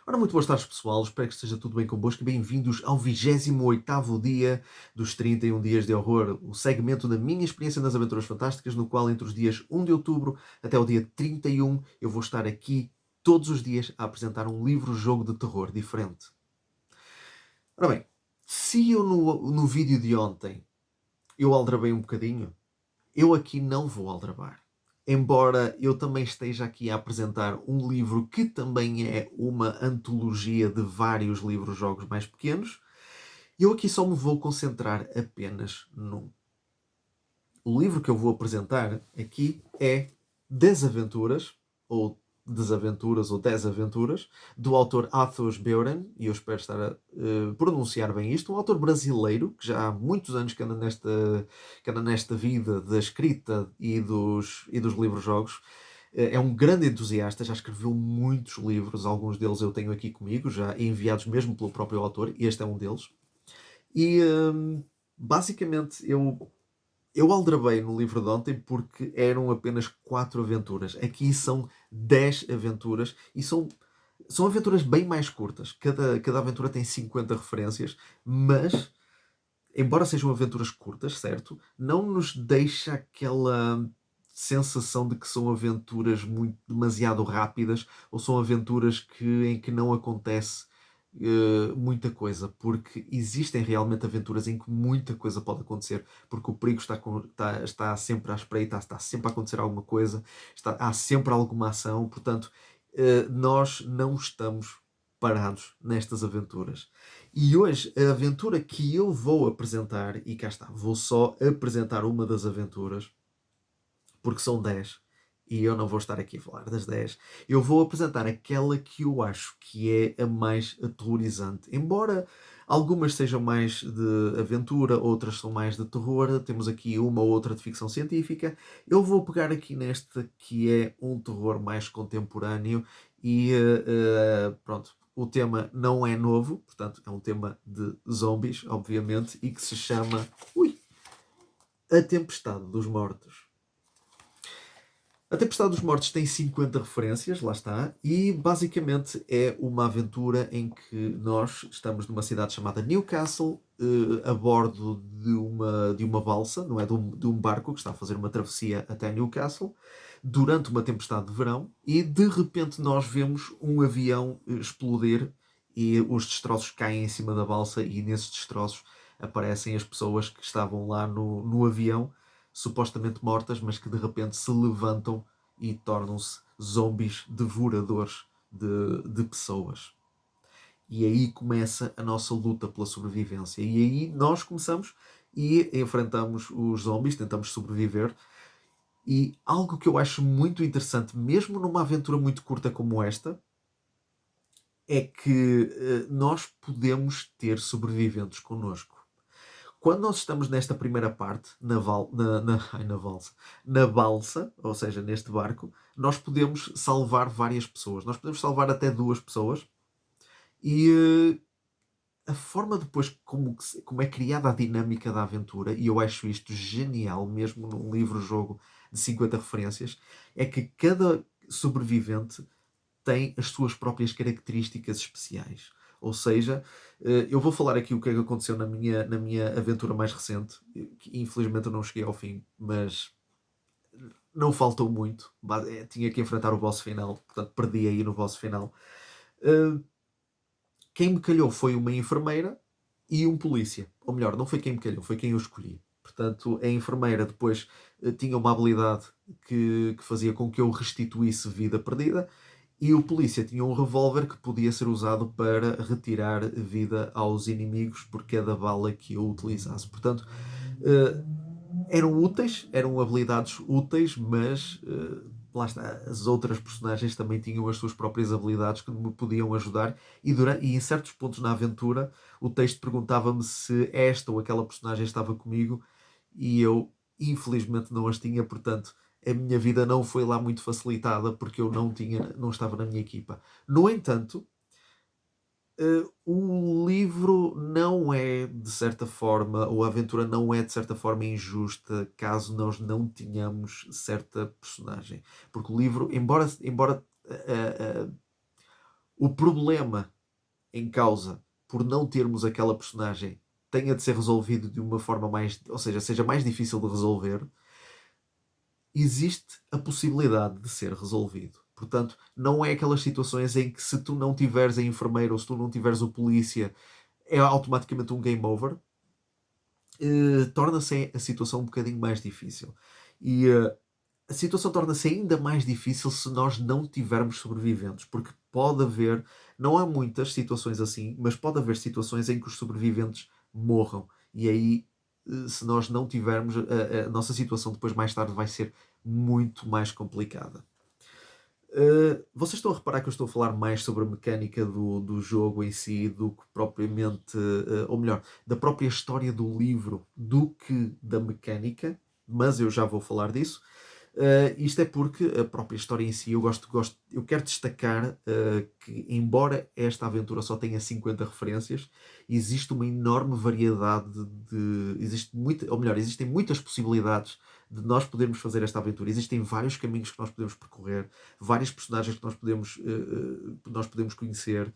Ora, muito boas tardes, pessoal. Espero que esteja tudo bem convosco e bem-vindos ao 28º dia dos 31 dias de horror, o segmento da minha experiência nas Aventuras Fantásticas, no qual entre os dias 1 de outubro até o dia 31 eu vou estar aqui todos os dias a apresentar um livro-jogo de terror diferente. Ora bem, se eu no vídeo de ontem eu aldrabei um bocadinho, eu aqui não vou aldrabar. Embora eu também esteja aqui a apresentar um livro que também é uma antologia de vários livros-jogos mais pequenos, eu aqui só me vou concentrar apenas num. O livro que eu vou apresentar aqui é Desaventuras, ou Desaventuras, ou Desaventuras, do autor Arthur Beuren, e eu espero estar a pronunciar bem isto, um autor brasileiro, que já há muitos anos que anda nesta vida da escrita e dos livros-jogos. É um grande entusiasta, já escreveu muitos livros, alguns deles eu tenho aqui comigo, já enviados mesmo pelo próprio autor, e este é um deles. E basicamente eu aldrabei no livro de ontem porque eram apenas 4 aventuras. Aqui são 10 aventuras e são aventuras bem mais curtas. Cada aventura tem 50 referências, mas, embora sejam aventuras curtas, certo? Não nos deixa aquela sensação de que são aventuras demasiado rápidas ou são aventuras em que não acontece muita coisa, porque existem realmente aventuras em que muita coisa pode acontecer, porque o perigo está sempre à espreita, está sempre a acontecer alguma coisa, há sempre alguma ação, portanto, nós não estamos parados nestas aventuras. E hoje, a aventura que eu vou apresentar, e cá está, vou só apresentar uma das aventuras, porque são 10 e eu não vou estar aqui a falar das 10. Eu vou apresentar aquela que eu acho que é a mais aterrorizante. Embora algumas sejam mais de aventura, outras são mais de terror, temos aqui uma ou outra de ficção científica. Eu vou pegar aqui nesta que é um terror mais contemporâneo e pronto. O tema não é novo, portanto é um tema de zombies, obviamente, e que se chama A Tempestade dos Mortos. A Tempestade dos Mortos tem 50 referências, lá está, e basicamente é uma aventura em que nós estamos numa cidade chamada Newcastle, a bordo de uma balsa, não é? De um barco que está a fazer uma travessia até Newcastle, durante uma tempestade de verão, e de repente nós vemos um avião explodir e os destroços caem em cima da balsa, e nesses destroços aparecem as pessoas que estavam lá no avião, supostamente mortas, mas que de repente se levantam e tornam-se zombies devoradores de pessoas. E aí começa a nossa luta pela sobrevivência. E aí nós começamos e enfrentamos os zombies, tentamos sobreviver. E algo que eu acho muito interessante, mesmo numa aventura muito curta como esta, é que nós podemos ter sobreviventes connosco. Quando nós estamos nesta primeira parte, na balsa, ou seja, neste barco, nós podemos salvar várias pessoas. Nós podemos salvar até 2 pessoas. E a forma depois como é criada a dinâmica da aventura, e eu acho isto genial, mesmo num livro-jogo de 50 referências, é que cada sobrevivente tem as suas próprias características especiais. Ou seja, eu vou falar aqui o que é que aconteceu na minha aventura mais recente, que infelizmente eu não cheguei ao fim, mas não faltou muito. Tinha que enfrentar o boss final, portanto perdi aí no boss final. Eh, Quem me calhou foi uma enfermeira e um polícia. Ou melhor, não foi quem me calhou, foi quem eu escolhi. Portanto, a enfermeira depois tinha uma habilidade que fazia com que eu restituísse vida perdida, e o polícia tinha um revólver que podia ser usado para retirar vida aos inimigos por cada bala que eu utilizasse. Portanto, eh, eram úteis, eram habilidades úteis, mas lá está, as outras personagens também tinham as suas próprias habilidades que me podiam ajudar, e em certos pontos na aventura o texto perguntava-me se esta ou aquela personagem estava comigo, e eu infelizmente não as tinha, portanto a minha vida não foi lá muito facilitada porque eu não estava na minha equipa. No entanto, o livro não é, de certa forma, ou a aventura não é, de certa forma, injusta caso nós não tenhamos certa personagem. Porque o livro, embora o problema em causa por não termos aquela personagem tenha de ser resolvido de uma forma mais, ou seja, seja mais difícil de resolver, existe a possibilidade de ser resolvido. Portanto, não é aquelas situações em que se tu não tiveres a enfermeira ou se tu não tiveres o polícia, é automaticamente um game over. Torna-se a situação um bocadinho mais difícil. E a situação torna-se ainda mais difícil se nós não tivermos sobreviventes, porque pode haver, não há muitas situações assim, mas pode haver situações em que os sobreviventes morram. E aí, se nós não tivermos, a nossa situação depois mais tarde vai ser muito mais complicada. Vocês estão a reparar que eu estou a falar mais sobre a mecânica do jogo em si do que propriamente, ou melhor, da própria história do livro do que da mecânica, mas eu já vou falar disso. Isto é porque a própria história em si eu quero destacar que, embora esta aventura só tenha 50 referências, existe uma enorme variedade existe muita, ou melhor, existem muitas possibilidades de nós podermos fazer esta aventura. Existem vários caminhos que nós podemos percorrer, vários personagens que nós podemos conhecer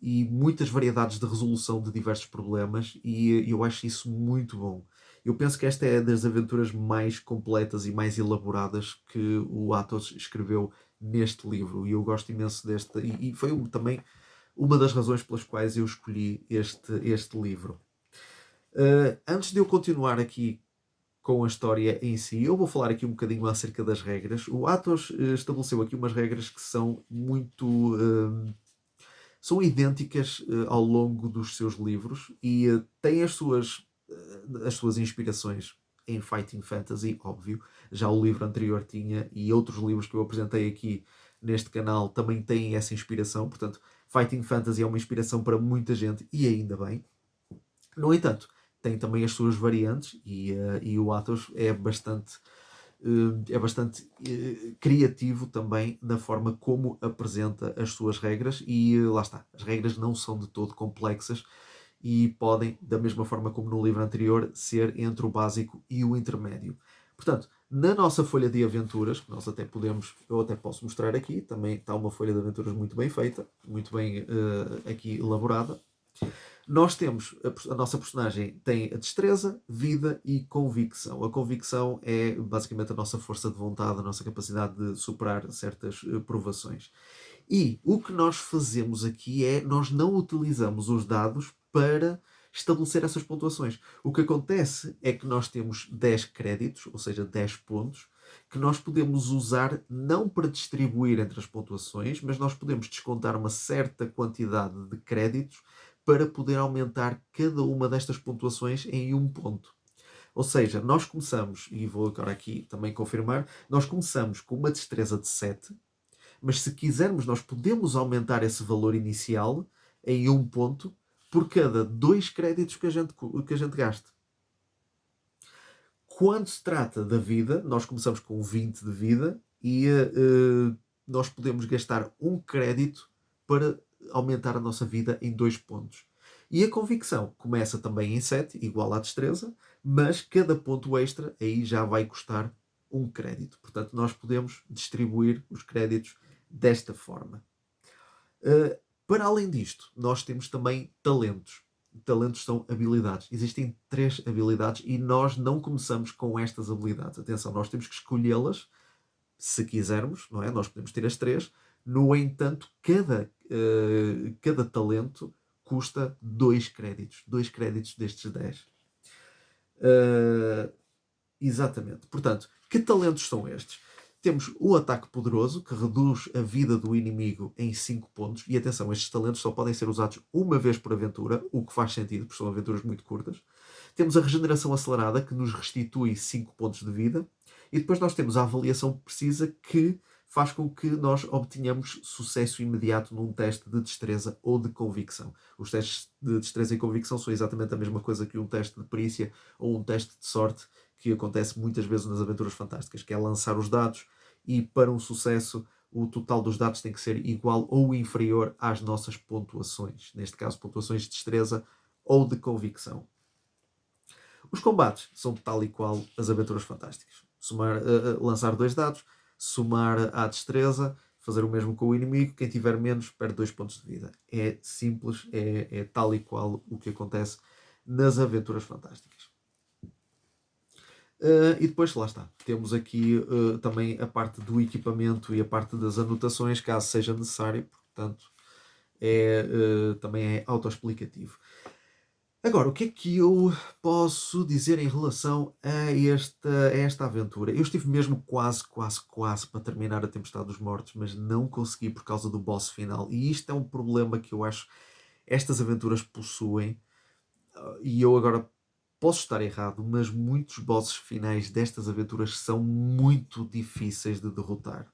e muitas variedades de resolução de diversos problemas, e eu acho isso muito bom. Eu penso que esta é das aventuras mais completas e mais elaboradas que o Atos escreveu neste livro, e eu gosto imenso desta, e foi também uma das razões pelas quais eu escolhi este livro. Antes de eu continuar aqui com a história em si, eu vou falar aqui um bocadinho acerca das regras. O Atos estabeleceu aqui umas regras que são muito são idênticas ao longo dos seus livros e têm as suas inspirações em Fighting Fantasy, óbvio. Já o livro anterior tinha, e outros livros que eu apresentei aqui neste canal também têm essa inspiração. Portanto, Fighting Fantasy é uma inspiração para muita gente, e ainda bem. No entanto, tem também as suas variantes, e o Atos é bastante criativo também na forma como apresenta as suas regras, e lá está, as regras não são de todo complexas e podem, da mesma forma como no livro anterior, ser entre o básico e o intermédio. Portanto, na nossa folha de aventuras, que nós até podemos, eu até posso mostrar aqui, também está uma folha de aventuras muito bem feita, muito bem aqui elaborada. Nós temos, a nossa personagem tem a destreza, vida e convicção. A convicção é basicamente a nossa força de vontade, a nossa capacidade de superar certas provações. E o que nós fazemos aqui é, nós não utilizamos os dados para estabelecer essas pontuações. O que acontece é que nós temos 10 créditos, ou seja, 10 pontos, que nós podemos usar não para distribuir entre as pontuações, mas nós podemos descontar uma certa quantidade de créditos para poder aumentar cada uma destas pontuações em um ponto. Ou seja, nós começamos, e vou agora aqui também confirmar, nós começamos com uma destreza de 7, mas se quisermos nós podemos aumentar esse valor inicial em um ponto por cada 2 créditos que a gente gaste. Quando se trata da vida, nós começamos com 20 de vida e nós podemos gastar um crédito para aumentar a nossa vida em 2 pontos. E a convicção começa também em 7, igual à destreza, mas cada ponto extra aí já vai custar um crédito. Portanto, nós podemos distribuir os créditos desta forma. Para além disto, nós temos também talentos. Talentos são habilidades. Existem 3 habilidades e nós não começamos com estas habilidades. Atenção, nós temos que escolhê-las se quisermos, não é? Nós podemos ter as 3. No entanto, cada talento custa 2 créditos. 2 créditos destes 10. Exatamente. Portanto, que talentos são estes? Temos o ataque poderoso, que reduz a vida do inimigo em 5 pontos. E atenção, estes talentos só podem ser usados uma vez por aventura, o que faz sentido, porque são aventuras muito curtas. Temos a regeneração acelerada, que nos restitui 5 pontos de vida. E depois nós temos a avaliação precisa, que faz com que nós obtenhamos sucesso imediato num teste de destreza ou de convicção. Os testes de destreza e convicção são exatamente a mesma coisa que um teste de perícia ou um teste de sorte, que acontece muitas vezes nas aventuras fantásticas, que é lançar os dados e, para um sucesso, o total dos dados tem que ser igual ou inferior às nossas pontuações. Neste caso, pontuações de destreza ou de convicção. Os combates são tal e qual as aventuras fantásticas. Lançar 2 dados, somar à destreza fazer o mesmo com o inimigo. Quem tiver menos perde 2 pontos de vida. É simples, é tal e qual o que acontece nas aventuras fantásticas. E depois, lá está, temos aqui também a parte do equipamento e a parte das anotações, caso seja necessário, portanto, também é autoexplicativo. Agora, o que é que eu posso dizer em relação a esta aventura? Eu estive mesmo quase para terminar a Tempestade dos Mortos, mas não consegui por causa do boss final. E isto é um problema que eu acho estas aventuras possuem. E eu agora posso estar errado, mas muitos bosses finais destas aventuras são muito difíceis de derrotar.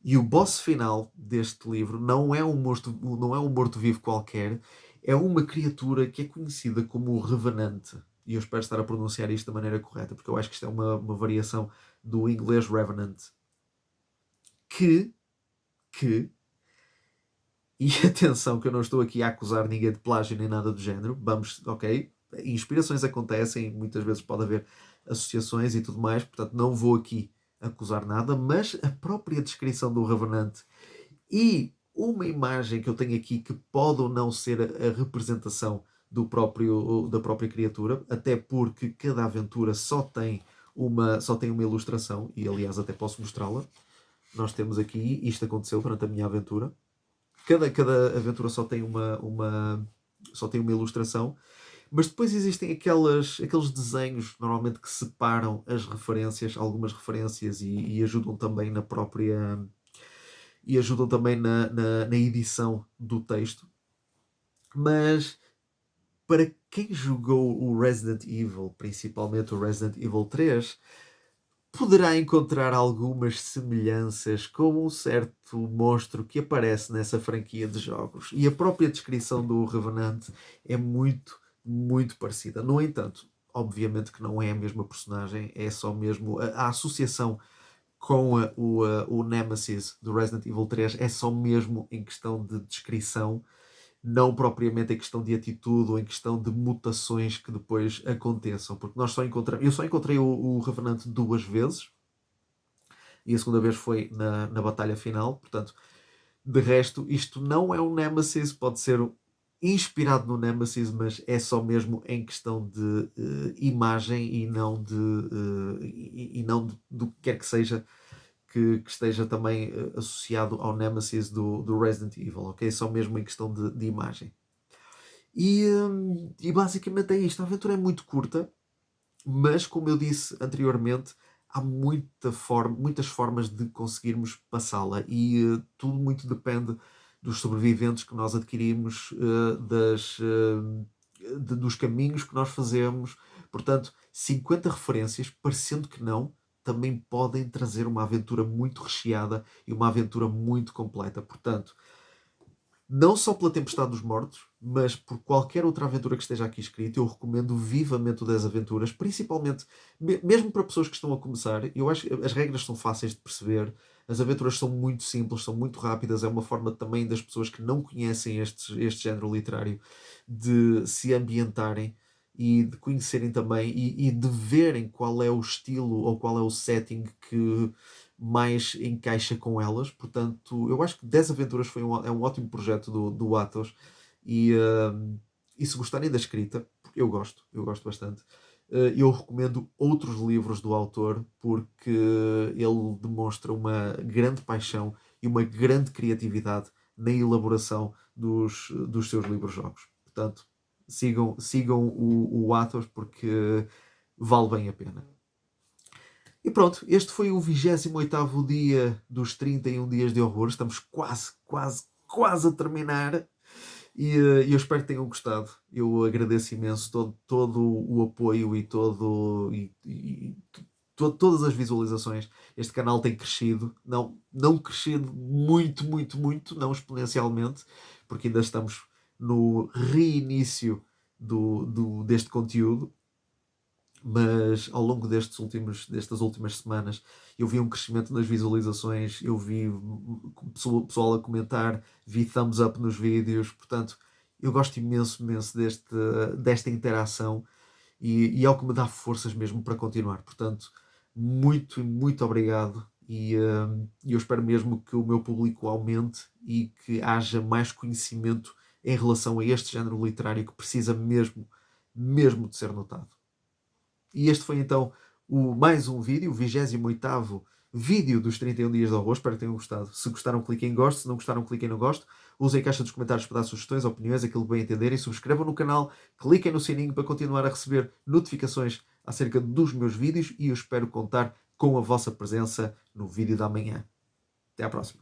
E o boss final deste livro não é um morto-vivo qualquer, é uma criatura que é conhecida como o Revenant. E eu espero estar a pronunciar isto da maneira correta, porque eu acho que isto é uma variação do inglês Revenant. Que, e atenção que eu não estou aqui a acusar ninguém de plágio nem nada do género, vamos, ok? Inspirações acontecem, muitas vezes pode haver associações e tudo mais, portanto não vou aqui acusar nada, mas a própria descrição do Revenant e uma imagem que eu tenho aqui que pode ou não ser a representação da própria criatura, até porque cada aventura só tem uma ilustração, e aliás até posso mostrá-la. Nós temos aqui, isto aconteceu durante a minha aventura. Cada aventura só tem só tem uma ilustração, mas depois existem aqueles desenhos normalmente que separam as referências, algumas referências e ajudam também na própria e ajudam também na edição do texto. Mas para quem jogou o Resident Evil, principalmente o Resident Evil 3, poderá encontrar algumas semelhanças com um certo monstro que aparece nessa franquia de jogos. E a própria descrição do Revenant é muito parecida. No entanto, obviamente que não é a mesma personagem, é só mesmo a associação com o Nemesis do Resident Evil 3 é só mesmo em questão de descrição, não propriamente em questão de atitude ou em questão de mutações que depois aconteçam, porque eu só encontrei o Revenant 2 vezes e a segunda vez foi na batalha final, portanto, de resto, isto não é um Nemesis, pode ser inspirado no Nemesis, mas é só mesmo em questão de imagem e não do que quer que seja que esteja também associado ao Nemesis do Resident Evil, ok? Só mesmo em questão de imagem. E basicamente é isto. A aventura é muito curta, mas como eu disse anteriormente, há muitas formas de conseguirmos passá-la e tudo muito depende dos sobreviventes que nós adquirimos, dos caminhos que nós fazemos. Portanto, 50 referências, parecendo que não, também podem trazer uma aventura muito recheada e uma aventura muito completa. Portanto, não só pela Tempestade dos Mortos, mas por qualquer outra aventura que esteja aqui escrita, eu recomendo vivamente o 10 Aventuras, principalmente, mesmo para pessoas que estão a começar. Eu acho que as regras são fáceis de perceber, as aventuras são muito simples, são muito rápidas, é uma forma também das pessoas que não conhecem este género literário de se ambientarem e de conhecerem também e de verem qual é o estilo ou qual é o setting que mais encaixa com elas. Portanto, eu acho que 10 Aventuras é um ótimo projeto do Atos e se gostarem da escrita, porque eu gosto bastante, eu recomendo outros livros do autor porque ele demonstra uma grande paixão e uma grande criatividade na elaboração dos seus livros-jogos. Portanto, sigam o Atos porque vale bem a pena. E pronto, este foi o 28º dia dos 31 dias de horror. Estamos quase a terminar. E eu espero que tenham gostado. Eu agradeço imenso todo o apoio e todas as visualizações. Este canal tem crescido. Não crescido muito, não exponencialmente, porque ainda estamos no reinício deste conteúdo. Mas ao longo destas últimas semanas eu vi um crescimento nas visualizações, eu vi pessoal a comentar, vi thumbs up nos vídeos, portanto eu gosto imenso desta interação e é o que me dá forças mesmo para continuar. Portanto, muito obrigado E eu espero mesmo que o meu público aumente e que haja mais conhecimento em relação a este género literário que precisa mesmo de ser notado. E este foi então mais um vídeo, o 28º vídeo dos 31 dias de horror. Espero que tenham gostado. Se gostaram, cliquem em gosto. Se não gostaram, cliquem no gosto. Usem a caixa dos comentários para dar sugestões, opiniões, aquilo que bem entenderem. Subscrevam no canal, cliquem no sininho para continuar a receber notificações acerca dos meus vídeos e eu espero contar com a vossa presença no vídeo da manhã. Até à próxima.